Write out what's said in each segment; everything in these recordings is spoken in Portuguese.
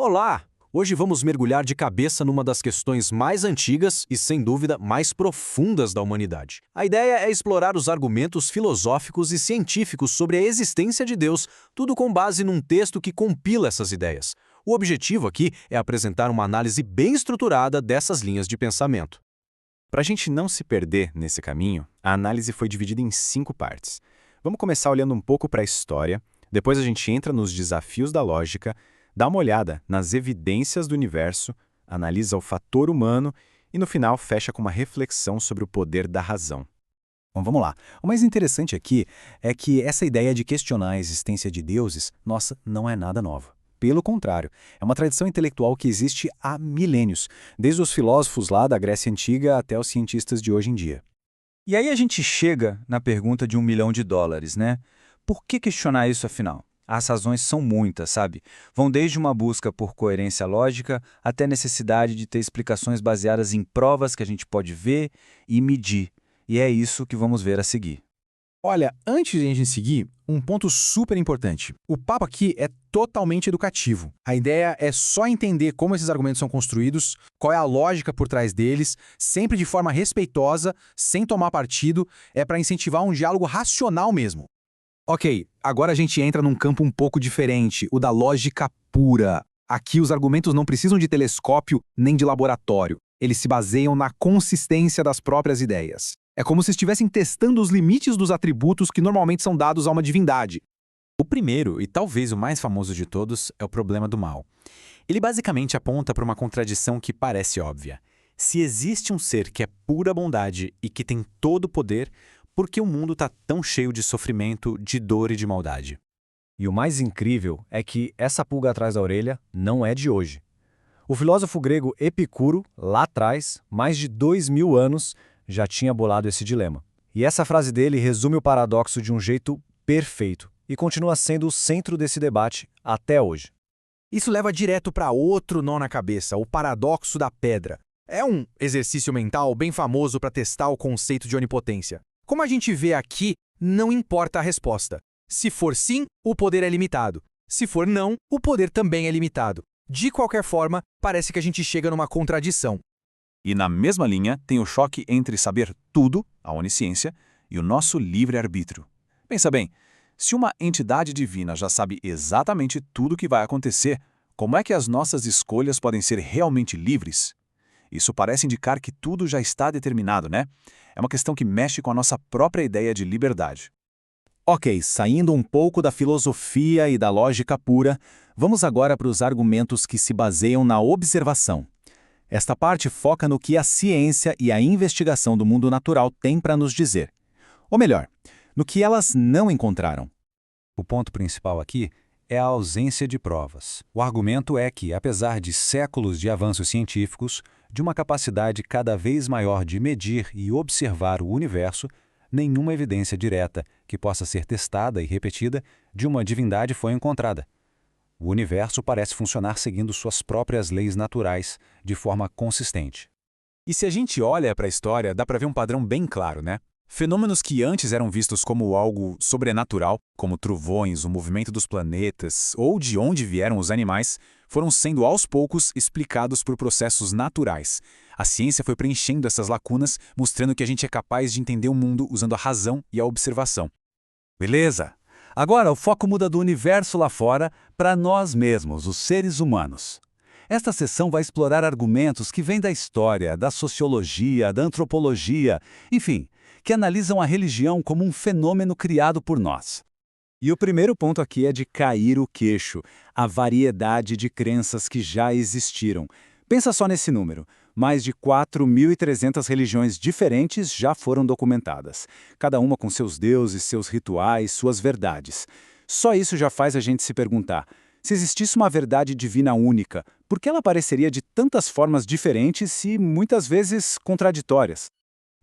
Olá! Hoje vamos mergulhar de cabeça numa das questões mais antigas e, sem dúvida, mais profundas da humanidade. A ideia é explorar os argumentos filosóficos e científicos sobre a existência de Deus, tudo com base num texto que compila essas ideias. O objetivo aqui é apresentar uma análise bem estruturada dessas linhas de pensamento. Para a gente não se perder nesse caminho, a análise foi dividida em 5 partes. Vamos começar olhando um pouco para a história, depois a gente entra nos desafios da lógica, dá uma olhada nas evidências do universo, analisa o fator humano e, no final, fecha com uma reflexão sobre o poder da razão. Bom, vamos lá. O mais interessante aqui é que essa ideia de questionar a existência de deuses, nossa, não é nada nova. Pelo contrário, é uma tradição intelectual que existe há milênios, desde os filósofos lá da Grécia Antiga até os cientistas de hoje em dia. E aí a gente chega na pergunta de $1 milhão, né? Por que questionar isso afinal? As razões são muitas, sabe? Vão desde uma busca por coerência lógica até a necessidade de ter explicações baseadas em provas que a gente pode ver e medir. E é isso que vamos ver a seguir. Olha, antes de a gente seguir, um ponto super importante. O papo aqui é totalmente educativo. A ideia é só entender como esses argumentos são construídos, qual é a lógica por trás deles, sempre de forma respeitosa, sem tomar partido, é para incentivar um diálogo racional mesmo. Ok, agora a gente entra num campo um pouco diferente, o da lógica pura. Aqui os argumentos não precisam de telescópio nem de laboratório. Eles se baseiam na consistência das próprias ideias. É como se estivessem testando os limites dos atributos que normalmente são dados a uma divindade. O primeiro, e talvez o mais famoso de todos, é o problema do mal. Ele basicamente aponta para uma contradição que parece óbvia. Se existe um ser que é pura bondade e que tem todo o poder, por que o mundo está tão cheio de sofrimento, de dor e de maldade? E o mais incrível é que essa pulga atrás da orelha não é de hoje. O filósofo grego Epicuro, lá atrás, mais de 2000 anos, já tinha bolado esse dilema. E essa frase dele resume o paradoxo de um jeito perfeito e continua sendo o centro desse debate até hoje. Isso leva direto para outro nó na cabeça, o paradoxo da pedra. É um exercício mental bem famoso para testar o conceito de onipotência. Como a gente vê aqui, não importa a resposta. Se for sim, o poder é limitado. Se for não, o poder também é limitado. De qualquer forma, parece que a gente chega numa contradição. E na mesma linha tem o choque entre saber tudo, a onisciência, e o nosso livre-arbítrio. Pensa bem, se uma entidade divina já sabe exatamente tudo o que vai acontecer, como é que as nossas escolhas podem ser realmente livres? Isso parece indicar que tudo já está determinado, né? É uma questão que mexe com a nossa própria ideia de liberdade. Ok, saindo um pouco da filosofia e da lógica pura, vamos agora para os argumentos que se baseiam na observação. Esta parte foca no que a ciência e a investigação do mundo natural têm para nos dizer. Ou melhor, no que elas não encontraram. O ponto principal aqui é a ausência de provas. O argumento é que, apesar de séculos de avanços científicos, de uma capacidade cada vez maior de medir e observar o universo, nenhuma evidência direta que possa ser testada e repetida de uma divindade foi encontrada. O universo parece funcionar seguindo suas próprias leis naturais, de forma consistente. E se a gente olha para a história, dá para ver um padrão bem claro, né? Fenômenos que antes eram vistos como algo sobrenatural, como trovões, o movimento dos planetas ou de onde vieram os animais, foram sendo aos poucos explicados por processos naturais. A ciência foi preenchendo essas lacunas, mostrando que a gente é capaz de entender o mundo usando a razão e a observação. Beleza! Agora o foco muda do universo lá fora para nós mesmos, os seres humanos. Esta sessão vai explorar argumentos que vêm da história, da sociologia, da antropologia, enfim, que analisam a religião como um fenômeno criado por nós. E o primeiro ponto aqui é de cair o queixo, a variedade de crenças que já existiram. Pensa só nesse número. Mais de 4.300 religiões diferentes já foram documentadas, cada uma com seus deuses, seus rituais, suas verdades. Só isso já faz a gente se perguntar, se existisse uma verdade divina única, por que ela apareceria de tantas formas diferentes e muitas vezes contraditórias?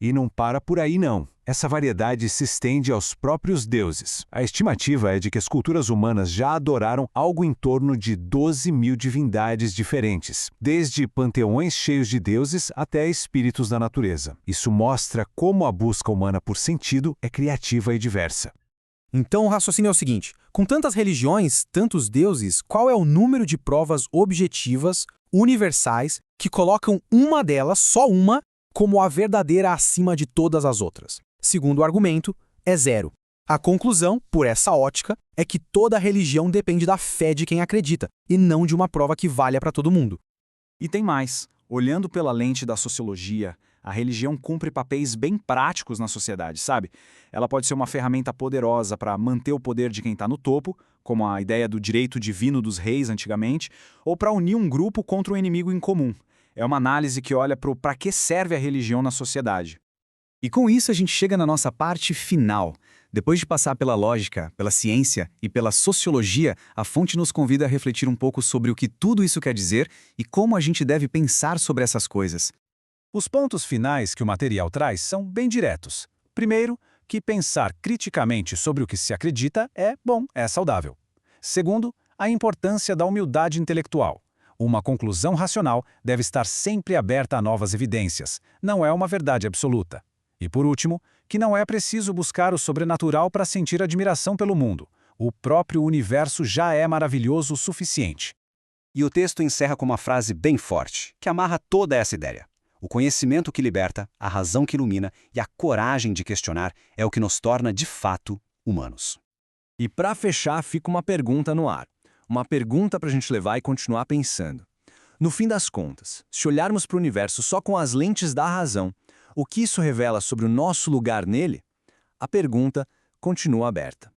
E não para por aí não. Essa variedade se estende aos próprios deuses. A estimativa é de que as culturas humanas já adoraram algo em torno de 12.000 divindades diferentes, desde panteões cheios de deuses até espíritos da natureza. Isso mostra como a busca humana por sentido é criativa e diversa. Então o raciocínio é o seguinte: com tantas religiões, tantos deuses, qual é o número de provas objetivas, universais, que colocam uma delas, só uma, como a verdadeira acima de todas as outras? Segundo o argumento, é 0. A conclusão, por essa ótica, é que toda religião depende da fé de quem acredita, e não de uma prova que valha para todo mundo. E tem mais. Olhando pela lente da sociologia, a religião cumpre papéis bem práticos na sociedade, sabe? Ela pode ser uma ferramenta poderosa para manter o poder de quem está no topo, como a ideia do direito divino dos reis antigamente, ou para unir um grupo contra um inimigo em comum. É uma análise que olha para que serve a religião na sociedade. E com isso a gente chega na nossa parte final. Depois de passar pela lógica, pela ciência e pela sociologia, a fonte nos convida a refletir um pouco sobre o que tudo isso quer dizer e como a gente deve pensar sobre essas coisas. Os pontos finais que o material traz são bem diretos. Primeiro, que pensar criticamente sobre o que se acredita é bom, é saudável. Segundo, a importância da humildade intelectual. Uma conclusão racional deve estar sempre aberta a novas evidências, não é uma verdade absoluta. E por último, que não é preciso buscar o sobrenatural para sentir admiração pelo mundo. O próprio universo já é maravilhoso o suficiente. E o texto encerra com uma frase bem forte, que amarra toda essa ideia. O conhecimento que liberta, a razão que ilumina e a coragem de questionar é o que nos torna, de fato, humanos. E para fechar, fica uma pergunta no ar. Uma pergunta para a gente levar e continuar pensando. No fim das contas, se olharmos para o universo só com as lentes da razão, o que isso revela sobre o nosso lugar nele? A pergunta continua aberta.